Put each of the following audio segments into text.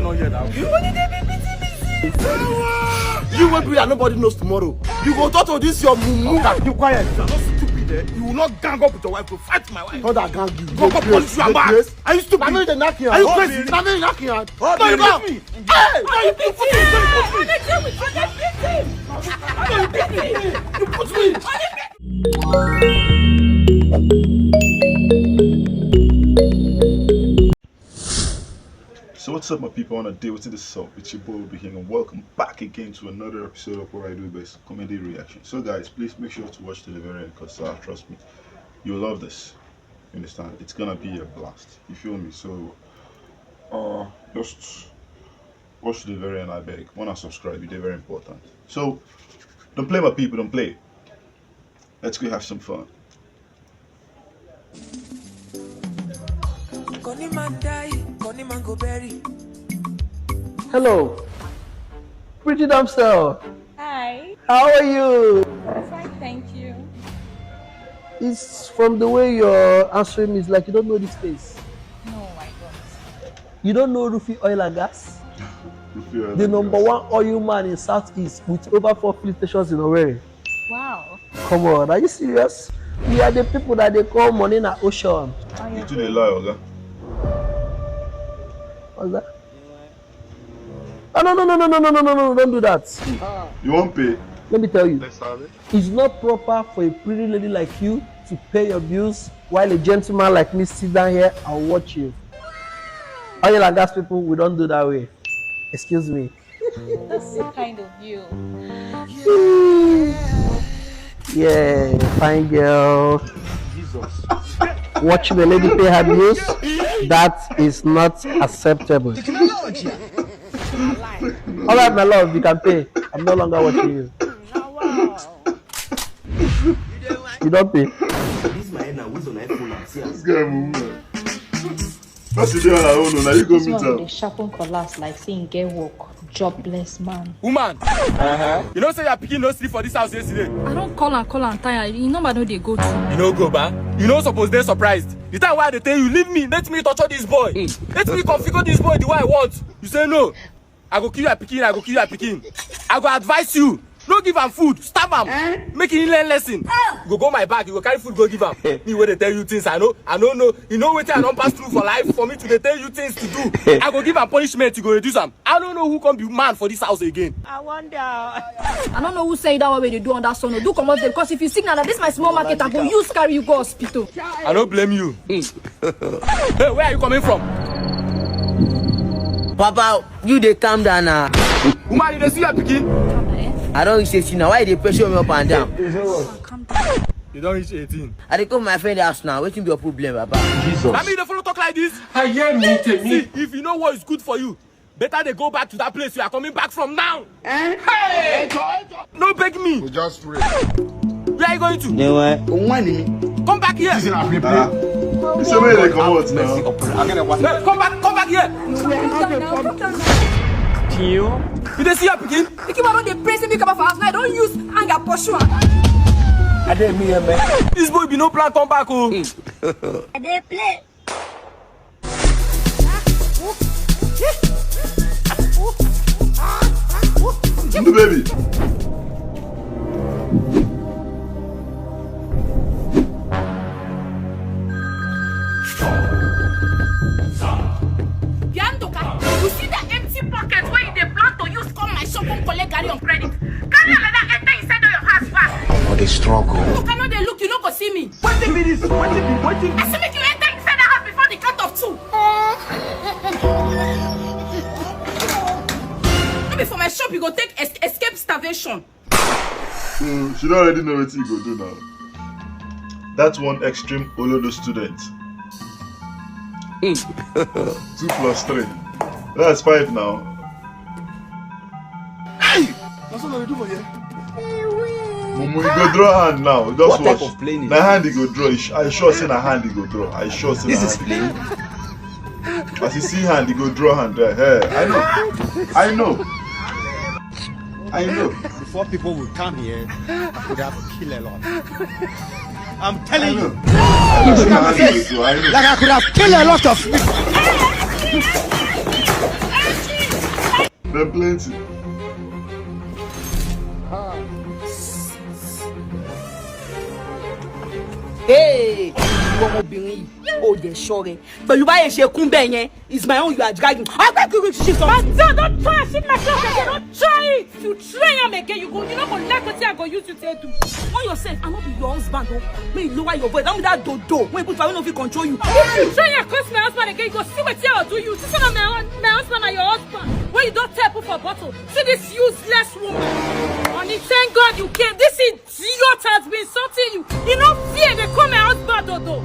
on here now. You only dey be beating me. You won't be that nobody knows tomorrow. You go talk to this your mumu. You quiet. You are not stupid, eh? You will not gang up with your wife to fight my wife. How that gang you? Go go police you back. Are you stupid? Are you knocking? Are you crazy? Are you knocking? No, you go. Hey! No, you beat me. You put me. So what's up, my people? On a day with this up, it's your boy OBIKING, and welcome back again to another episode of what I do best, comedy reaction. So guys, please make sure to watch to the very end, because trust me, you'll love this. You understand? It's gonna be a blast. You feel me? So just watch to the very end. I beg. Wanna subscribe? They're very important. So don't play, my people. Don't play. Let's go have some fun. Hello, pretty damsel. Hi. How are you? Fine, thank you. It's from the way you're answering me, it's like you don't know this place. No, I don't. You don't know Rufi Oil and Gas? The number one oil man in Southeast with over 4 filling stations in Owerri. Wow. Come on, are you serious? We are the people that they call money in the ocean. You do the lie, Oga. What's that? Oh, no, don't do that. You won't pay? Let me tell you, it's not proper for a pretty lady like you to pay your bills while a gentleman like me sit down here and watch you. Oil and gas people, we don't do that way. Excuse me. That's so kind of you. Yeah, fine girl. Jesus. Watching a lady pay her bills, that is not acceptable. All right, my love, you can pay. I'm no longer watching you. You don't pay. This my now. Who's on iPhone? This guy, man. What's the deal? I don't know. Now you go meet her. They sharpen collapse like saying get work. Jobless man. Woman. You know say you're picking no sleep for this house yesterday. I don't call and tired. You know I know they go to. You know go ba. You know suppose they surprised. The time why they tell you leave me, let me torture this boy. Let me configure this boy the way I want. You say no. I go kill your pikin, I go kill your pikin. I go advise you. No give him food, stab him, make him learn lesson. You go my back, you go carry food, go give him. Me where they tell you things, I don't know. You know what I don't pass through for life for me to tell you things to do. I go give him punishment, you go reduce him. I don't know who can be man for this house again. I wonder. I don't know who say that way they do on that son. Do come out there because if you signal that this is my small market, I go use carry you go hospital. I don't blame you. Hey, where are you coming from? Papa, you dey calm down now. Woman, you dey see your pikin? I don't reach 18 now. Why they pressure me up and down? You don't reach 18. I dey come my friend house now. What be your problem, Papa? Jesus. I mean, they follow talk like this. I hear me. See, if you know what is good for you, better they go back to that place you are coming back from now. Hey! No beg me. We just pray. Where are you going to? Come back here. You say where they come out now? Hey, come back here. You dey see your pikin? You keep on the praising me come for house now. Don't use anger pursue. I didn't mean man. This boy be no plan come back oh. I dey play. The baby. Nduka, you see that empty pocket where they plan to use come my shop and collect Gary on credit? Can you let that enter inside of your house fast? Oh, they struggle. Look, I know they look, you no go see me. What be this? What be? I see make you enter inside the house before the count of 2. Maybe for my shop you go take escape starvation. She don't already know what you go do now. That's one extreme Olodo student. 2 plus 3. That's 5 now. Hey! That's what we do for you. Mumu, you go draw hand now. Just what watch. Type of plane is na hand he go draw. I sure say na hand he go draw. I sure say this na is hand. plane. As you see hand, he go draw hand there. Hey, I know. Before people would come here, I would have killed a lot. I'm telling you. Look at my face. Like I could have killed a lot of people. They're plenty. Hey, oh, they're sorry. But you buy a share kumbenye, it's my own you are dragging. I'm not going to shift something. Don't try and shit myself again. Don't try it. If you try and make it, you go. You know, go like what I go use you to do. On yourself, I'm not be your husband, though. May you lower your voice. I'm that dodo. When you put I don't know if you control you. If you try and curse my husband again, you go see what I do you. This is not my husband and your husband. When you don't tap for a bottle. See this useless woman. Honey, thank God you came. This idiot has been insulting you. You know fear they call my husband dodo.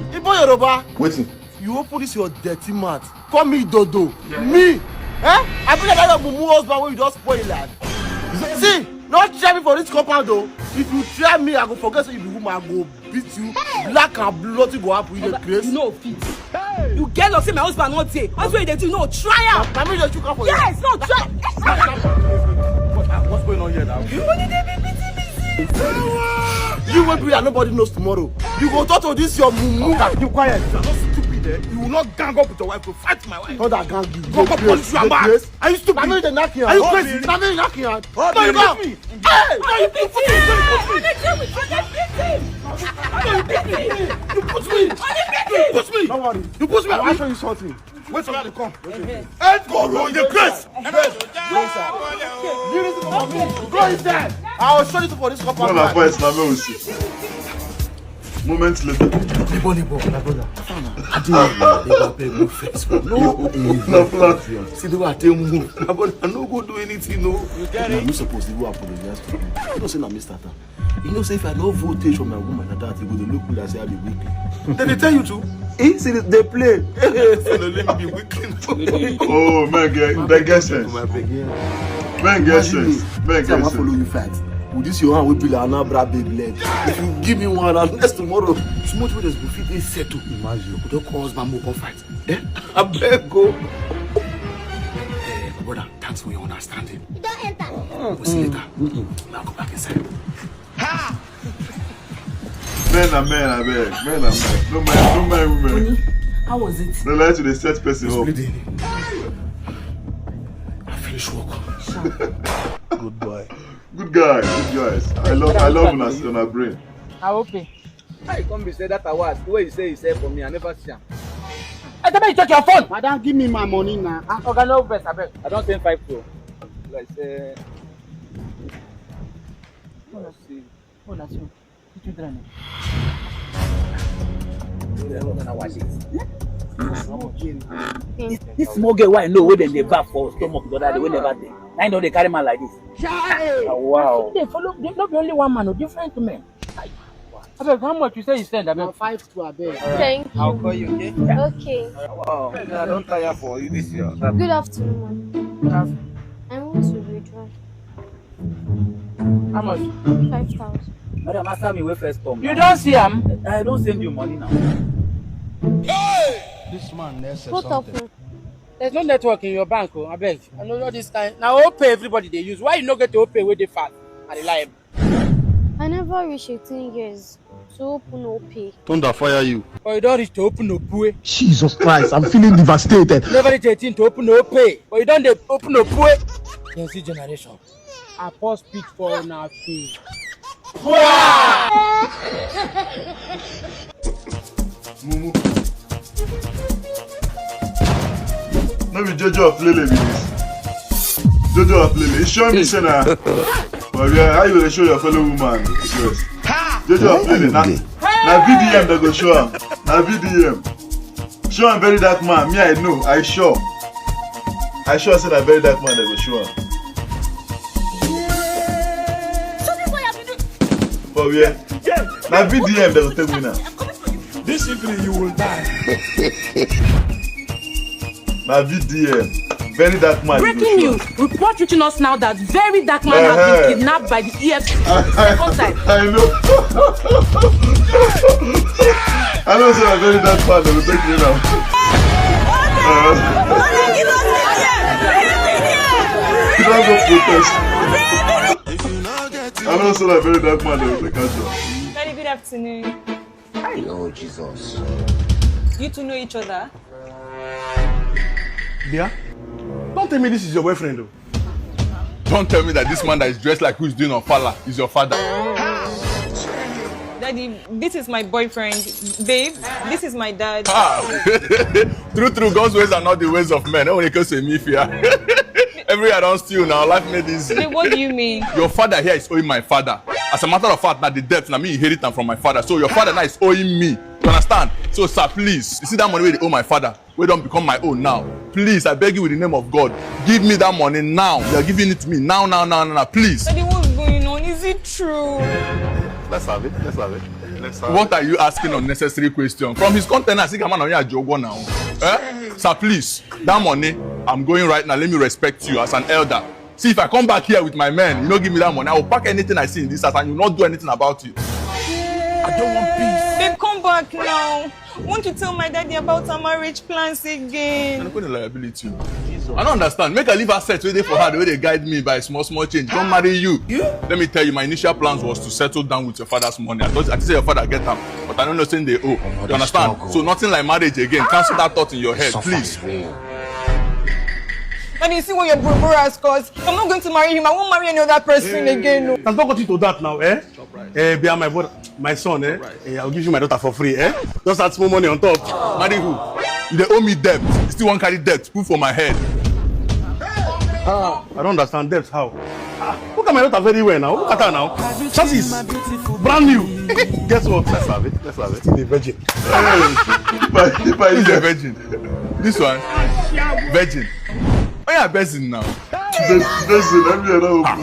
Waiting. You open this your dirty mouth. Call me Dodo. Yeah. Me? I feel like I have a mumu husband when you just spoil that. See, not try me for this compound though. If you try me, I go forget so you be woman, I go beat you. Black and blood go up with the grace. You know fit. Hey. You get lost in my husband not say. That's why they do no try out. I mean just you come for yes, no try. What's going on here now? You won't be that nobody knows tomorrow. You go talk to this your mumu. You quiet. You are not stupid, eh? You will not gang up with your wife to fight my wife. How that gang you? Go up police you are mad. Are you stupid? Are you crazy? Are you knocking out? No, you beat me. Hey! No, you beat me. You push me. You push me. Don't worry. You push me. I'll show you something. Wait for me to come. Let's go, bro. You're crazy. Go inside. I'll show you for this compound. No, no, moments later. No plan. See the way I tell you, I no go do anything. No, you not supposed to go apologize to me. You know, say na Mr. You know, say if I no voltage from my woman, that you go to look and say I be weakly. Then they tell you to. See, they play. So they let me be weakly. Oh man, that gets sense. Man, get sense. Man, get sense. Follow you fight. With this your hand will be like an abra big leg. If you give me one, and next tomorrow, so much way go fit this settle. Imagine you don't cause my move fight. I beg go. My brother, thanks for your understanding. Don't enter. We'll see later. Now go back inside. Ha! Men are men, I beg. Men are men. No man, women. How was it? Don't lie to the set person up. I finish work. Good boy. Good guys. I love on our brain. I hope. How you come be say that I was? The way you say for me, I never see him. I tell you check your phone. Madam, give me my money now. Okay, no best, I bet. I don't send 5 to. Like say. Let's see. Oh, that's you. What you This small girl, why I know where they never for stomach, but they will never dey. I know they carry man like this. Oh, wow. They follow. They not be only one man, no different men. Abeg, how much you say you send? Abeg, 5 to abeg. Thank you. I'll call you, okay? Okay. Wow. I don't tire for you this year. Good afternoon. I want to withdraw. how much? 5,000. Madam, after me, wait first come. You don't see him. I don't send you money now. This man needs Put up. There's no network in your bank, oh. Abeg. I know all this time. Now, OPay everybody they use. Why you not get to OPay where they fast and reliable? I never reached 18 years to open OPay. Thunder fire you. But you don't reach to open OPay. Jesus Christ, I'm feeling devastated. Never reach 18 to open OPay. But you don't open OPay. Gen Z generation. I pause speak for now. Mumu. No be Jojo of Lele be this. Jojo of Lele. It's showing me say na. But how you gonna show your fellow woman? Yes. Jojo of Lele. Na VDM they go show am. Na VDM. Show am very dark man. Me I know. I sure say na very dark man they go show am. But yeah. Na VDM they go take me now. This evening you will die. Na VDM. Very dark man. Breaking news. Report reaching us now that very dark man has been kidnapped by the EFCC. Second time. I know. I know it's a very dark man. They will take me now. You don't go protest. I know it's a very dark man. They will take us now. Very good afternoon. Hi, oh Jesus. You two know each other? Yeah? Don't tell me this is your boyfriend though. Don't tell me that this man that is dressed like who is doing Ofala is your father. Daddy, this is my boyfriend. Babe, this is my dad. True, God's ways are not the ways of men. When it comes to me, fear. Every I don't steal now, life made easy. Babe, what do you mean? Your father here is owing my father. As a matter of fact, now the debt, now me inherit them from my father. So your father now is owing me. You understand? So sir, please, you see that money where they owe my father, we don't become my own now. Please, I beg you with the name of God, give me that money now. You are giving it to me now, please. Daddy, what's going on? Is it true? Let's have it. What are you asking unnecessary questions? From his content, I think I'm on your job now. Sir, please, that money, I'm going right now. Let me respect you as an elder. See, if I come back here with my men, you don't give me that money, I will pack anything I see in this house and you will not do anything about it. I don't want peace. Babe, come back now. Won't you tell my daddy about our marriage plans again? I'm going to liability. I don't understand. Make a leave her set waiting for her the way they guide me by small change. Don't marry you. Let me tell you, my initial plans was to settle down with your father's money. I thought say your father get them, but I don't know saying they owe. You understand? So nothing like marriage again. Cancel that thought in your head, please. And you see what your brother has caused. I'm not going to marry him. I won't marry any other person again. No. That's not got you to that now, Be my brother, my son, I'll give you my daughter for free, Just add small money on top. Marry who? They owe me debt. You still want to carry debt? Put for my head. I don't understand debt. How? Look at my daughter very well now. Look at her now. Chances brand new. Guess what? Let's have it. The virgin. Who's a virgin? This one? Virgin. Oh yeah, virgin now. Virgin, let me open.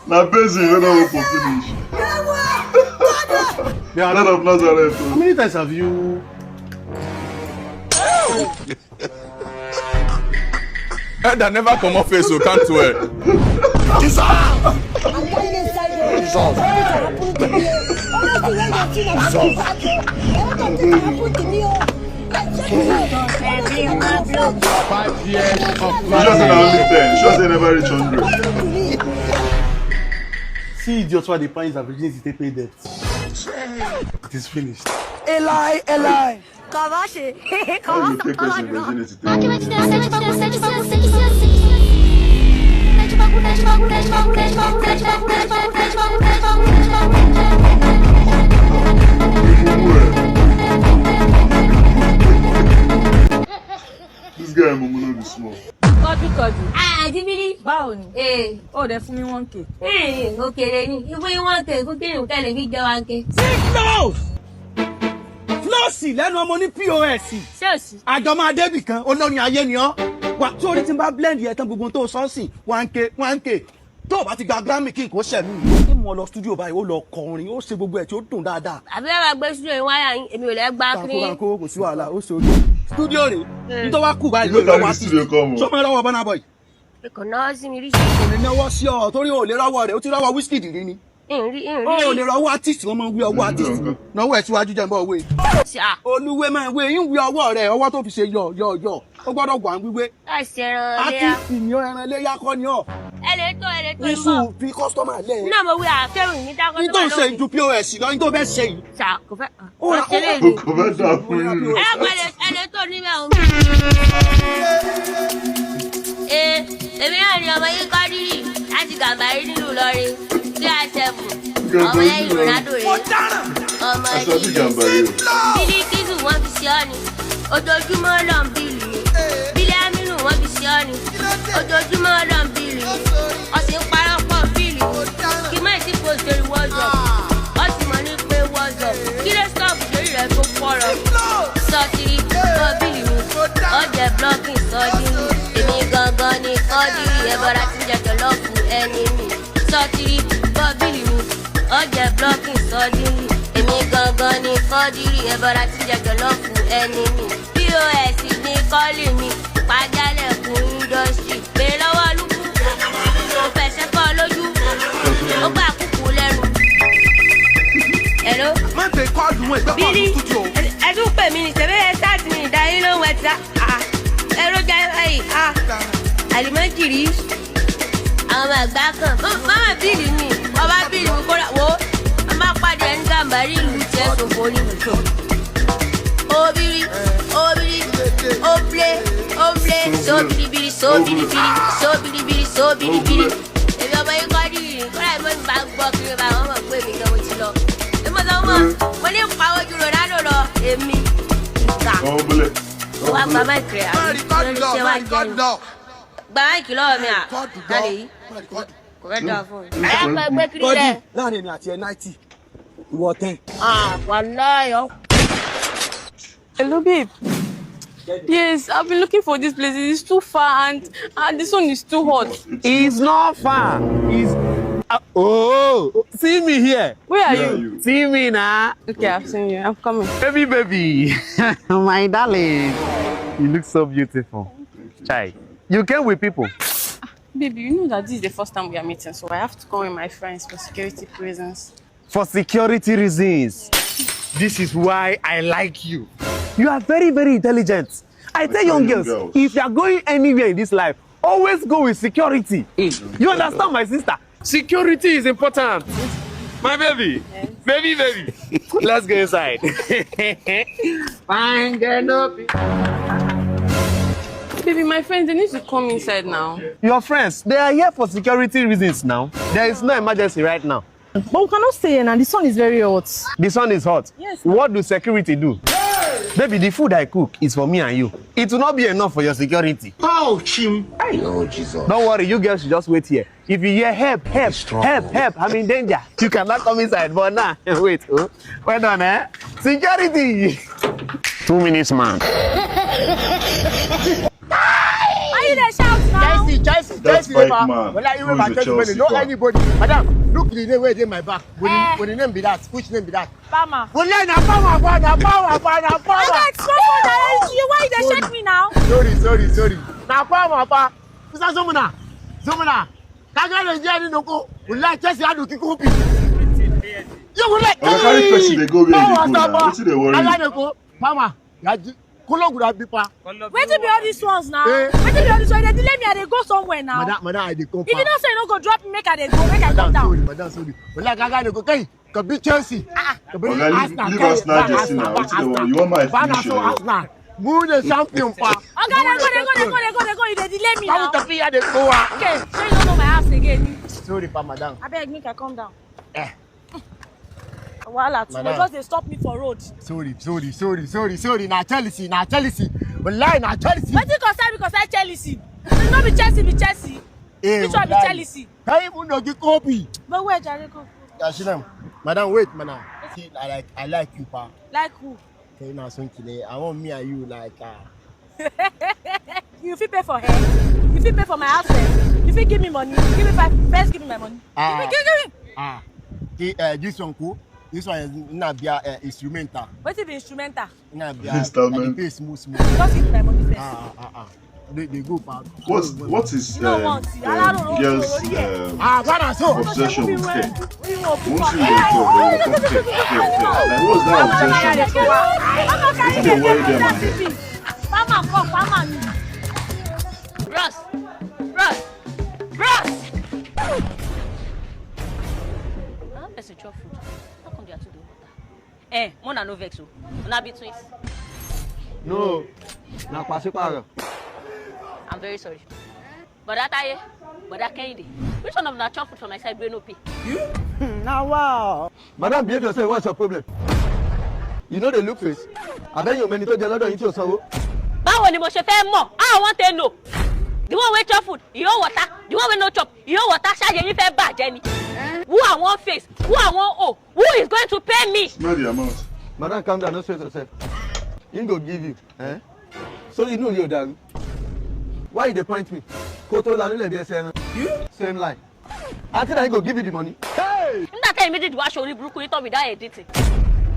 Now virgin, let me open finish. None of Nazareth. How many times have you? That never come off face, so can't wear. Just never reach 100. See, idiots why the parents are virgins they pay debt. It is finished. Eli. How you take person virginity? This guy Momo be small. Jibiri. Báwo ni? Oh, they fún mi 1K. Okay, ìwé 1K fún kíni nǹkan lè fi jẹ 1K. Flọ́ọ̀sì lẹ́nu ọmọ ní POS. Ṣọ́ọ̀ṣì. Àjọ máa débì kan, olórin ayé ni ọ́. Wà tí orí ti ń bá blend yẹn tán gbogbo tó sọ́ọ̀sì 1K. Tó o bá ti gba Grammy kí n kò ṣẹ̀mí. Kí mo lọ studio báyìí, ó lọ kọrin, ó ṣe gbogbo ẹ̀ tí ó dùn dáadáa. Àbí ẹ máa gbé studio yín wáyà yín, èmi ò lè gbá kiri. Kò sí wàhálà, ó ṣe ojú. Studio rè, nítorí wá kù báyìí lórí ọwọ́ àti. Sọ ma lọ́wọ́ Burna Boy. Kò náwó sí mi rí. Kò ní náwó sí ọ, torí o lè rọ́wọ́ rẹ̀, ó ti rọ́wọ́ Wizkid rí ni. O lè rọ́wọ́ artist, wọ́n máa ń wí ọwọ́ artist. Náwó ẹ̀ síwájú jẹ́ ń bọ̀ wé. Olúwé máa ń wé, yín wí ọwọ́ rẹ̀, ọwọ́ tó fi ṣe yọ̀. Ó gbọ́dọ̀ wà ń wíwé. Láìsí ẹran léyà. Artist ni ẹran léyà kọ́ ni ọ́. Ẹlẹ́tọ̀ Iṣu fi kọ́sítọ́mà lẹ̀. Náà mo wí àkẹ́rù ní dákọ́tọ́. Ní tó ń ṣe ìju POS lọ, ní tó bẹ́ẹ̀ ṣe yìí. Kò fẹ́. Kò fẹ́ dà fún yín. Ẹlẹ́tọ̀ níbẹ̀ òun. Èmi náà ni ọmọ yín kọ́ rírì láti Gàmbàrí nílùú Ìlọrin tí a ṣẹ̀fù. Ọmọ yẹn Ronaldo rè. Ọmọ yìí Bílíkìsù wọ́n fi ṣe ọ́ ni. Ojoojúmọ́ lọ ń bìlì ni. Bílí Aminu wọ́n fi ṣe ọ́ ni. Ojoojúmọ́ lọ ń bìlì ni. Ọ̀sìn parọ́ pọ̀ bìlì ni. Kí má ti kó sórí WhatsApp. Ọ̀sìn mọ̀ ní pé WhatsApp. Kí ló stọ̀pù lórí rẹ̀ tó pọ̀rọ̀? Sọ́tìrì mọ́ bìlì mi. Ọ̀jẹ̀ blọ́ọ̀kì sọ́ọ́dí mi. Èmi gangan ni kọ́dìrì ẹ̀bọ̀ra ti jẹ̀jọ̀ lọ́ọ̀fù ẹni mi. Sọ́tìrì mọ́ bìlì mi. Ọ̀jẹ̀ blọ́ọ̀kì sọ́ọ́dí mi. Èmi gangan ni kọ́dìrì ẹ̀bọ̀ra ti jẹ̀jọ̀ lọ́ọ̀fù ẹni mi. POS ní kọ́lì mi. Pàjálẹ̀ fún indọ́sítírì. Bèrè lọ́wọ́ lúkú. Mo fẹsẹ̀ kọ́ lójú. Ó gbà kúkú lẹ́nu. Hello. Má gbé kọ́ọ̀dù wọn ìgbẹ́ kọ́ọ̀dù studio. Ẹ tún pè mí ní sẹ́fẹ́ sáàtì mi ìdáyé lóhùn ẹ̀ta. Ẹ̀rọjà ẹ̀yìn. Àlìmọ́jìrì. Àwọn ọmọ àgbà kan. Máma bíìlì mi. Ọba bíìlì mi kóra wo. A máa pàdé ẹni Gàmbàrí ìlú tiẹ̀ sòfò ni. Obiri, obiri, oble, oble, so biri, so biri, so biri, so biri. If you're my body, I went back walking about my baby, go with you. The mother, when you power you run out of me. Oble. So I'm my creator. Bye, kilometer. Daddy. Láàrin mi àti ẹ 90 ìwọ 10. Wallahi. Hello, babe. Yes, I've been looking for this place. It's too far and this one is too hot. It's not far. It's oh, see me here. Where are you? See me now. Okay, I've seen you. I'm coming. Baby. My darling. You look so beautiful. Chai. You came with people. Baby, you know that this is the first time we are meeting, so I have to come with my friends for security reasons. For security reasons. This is why I like you. You are very, very intelligent. I tell young girls, if you are going anywhere in this life, always go with security. You understand, my sister? Security is important. My baby. Yes. Baby. Let's go inside. Fine, get up. Baby, my friends, they need to come inside now. Your friends, they are here for security reasons now. There is no emergency right now. But we cannot stay here now. The sun is very hot. The sun is hot? Yes. What do security do? Hey! Baby, the food I cook is for me and you. It will not be enough for your security. Oh, Chim. Oh, Jesus. Don't worry, you girls should just wait here. If you hear help, I'm in danger. You cannot come inside, but now, wait. Oh. Well done, eh? Security! 2 minutes, man. Are you there shout now? Chelsea, That's Chelsea, bike man. Well, you remember Chelsea Chelsea, no anybody. Madam, look the name where they my back. What the name be that? Which name be that? Bama. Well, na power. I got you. Why they shake me now? Sorry. Na power. Mr. Zomuna. Kaga le je ni noko. Well, Chelsea adu kikupi. You will like. I carry person they go where they go now. What's they worry? Mama, yaji. Where be all these ones now? Where be all these ones? They delay me and they go somewhere now. Madam, I dey come. If you don't say no go drop me, make I dey go, make I come down. Sorry. Well, like I go. Okay, could be Chelsea. Leave us now, Jesse now. What's the worry? You want my finish? Move the champion, pa. Okay, they go. You dey delay me now. Okay, so you don't know my house again. Sorry, pa, madam. I beg, make I come down. Voila, because they stop me for road. Sorry. Now Chelsea. Well, lie now Chelsea. But because I Chelsea. It's not be Chelsea. Which one be Chelsea? I even know the copy. But where Jarico? Ashinem, madam, wait, madam. See, I like you, pa. Like who? Okay, now son today. I want me and you like You fit pay for her. You fit pay for my house rent. You fit give me money. Give me 5. First, give me my money. Give me. This one cool. This one is not be instrumental. What is the instrumental? Not be installment. Pay smooth. Just give me my money first. They go back. What is girls' obsession with hair? Once you get job, they will come hair. Like what's that obsession? It's they worry them and hair. Mama. Ross. Person chop food. How come they are to do water? Mona no vex o. Una be twins. No. Na pasiparo. I'm very sorry. But that Kennedy. Which one of them chop food for my side we no pay? You? Now wow. Madam, behave yourself. What's your problem? You know the look face. I bet you many to the Lord into your sorrow. Báwo ni mo ṣe fẹ́ mọ̀? I want to know. The one we chop food, you know water. The one we no chop, you know water. Ṣáàjẹ́ yín fẹ́ bàjẹ́ ni. Who I want face? Who I want owe? Who is going to pay me? Smell the amount. Madam, calm down. Don't stress yourself. He go give you. So you know you're done. Why you dey point me? Koto la nule be say you same line. Until I go give you the money. Hey! That time immediately wash only bruku it without editing.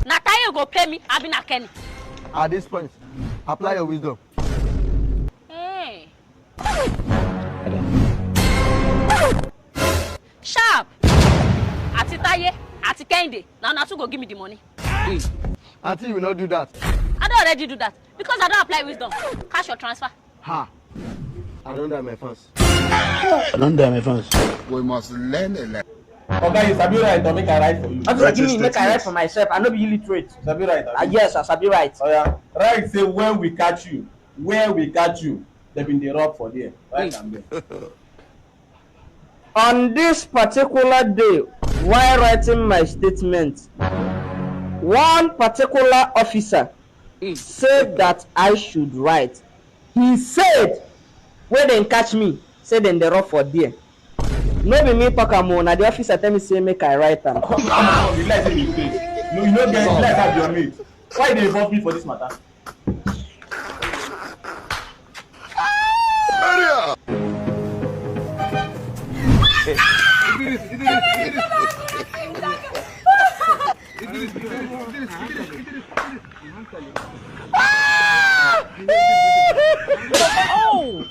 Na Taye go pay me, abi na Kenny. At this point, apply your wisdom. Hey. Sharp. Ati Taye, Ati Kende. Now Natu go give me the money. Until you will not do that. I don't already do that because I don't apply wisdom. Cash your transfer. Ha! I don't die my fans. We must learn a lesson. Okay, you sabi right or make I write for you? What do you mean make I write for myself? I know be illiterate. Sabi right? Yes, I sabi right. Oh yeah. Right, say when we catch you, where we catch you, they been the rob for there. Right and there. On this particular day, while writing my statement, one particular officer said that I should write. He said, when they catch me, say then they rob for there. No be me talk am o, na the officer tell me say make I write am. Come on, you like say you face. No, you no get you like have your mate. Why they involve me for this matter? Oh!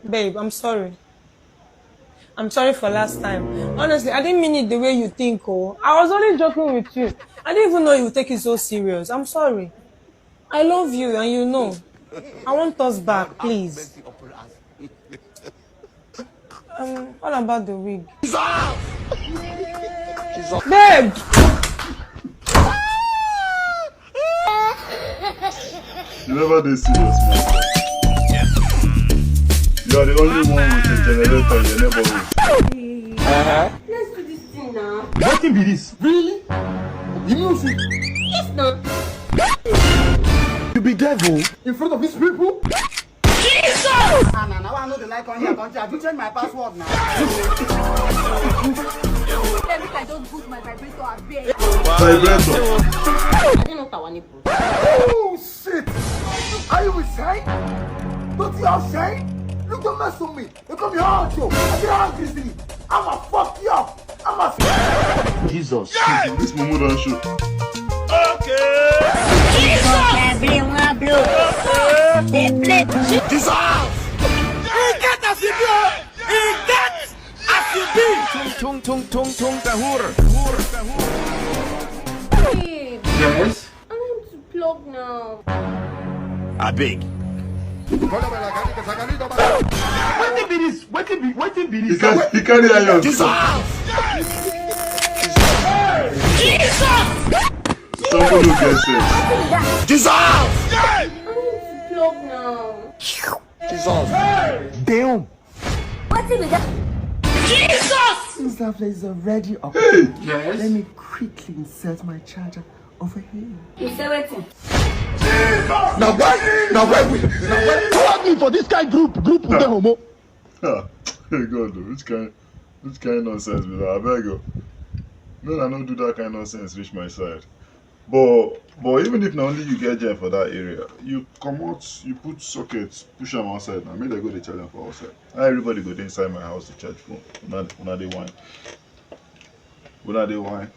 Babe, I'm sorry. I'm sorry for last time. Honestly, I didn't mean it the way you think, oh. I was only joking with you. I didn't even know you would take it so serious. I'm sorry. I love you and you know. I want us back, please. What about the wig? Babe! You never did serious, man. You are the only one with a generator in your neighborhood. Let's do this thing now. What can be this? Really? You music? Yes, no. You be devil in front of these people? Jesus! Now I know the like on here, don't you? Have you changed my password now? Every time I don't put my vibrator at bed. Vibrator. I didn't know Tawani put. Oh shit! Are you insane? Don't you have shame? Look, don't mess with me. You come here, hard, yo. I get angry. I'ma fuck you up. I'ma. Jesus. Yes! This Momo don't shoot. Okay. Jesus! Everyone blue. Jesus! He get as he be. He get as he be. Tung, tahur. Babe, Yes? I want to plug now. I beg. What be this? He can't hear you. Jesus! Jesus! Someone who gets it. Jesus! I want to plug now. Jesus! Damn! What's it with that? Jesus! Since that place is already up, Hey! Yes? let me quickly insert my charger over here. You say waiting. Now why call me for this kind group with the homo? Hey God, which kind nonsense be that? I beg you. No, I don't do that kind of nonsense reach my side. But even if not only you get jam for that area, you come out, you put sockets, push them outside now. Maybe they go to charge them for outside. Not everybody go inside my house to charge phone. Una dey wine.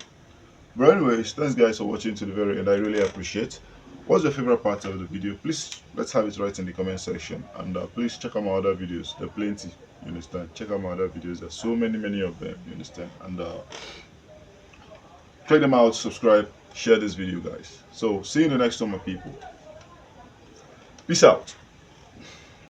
But anyways, thanks guys for watching to the very end. I really appreciate. What's your favorite part of the video? Please let's have it right in the comment section, and please check out my other videos. There are plenty, you understand. Check out my other videos. There's so many of them, you understand. And check them out, subscribe, share this video guys. So see you in the next one, my people. Peace out.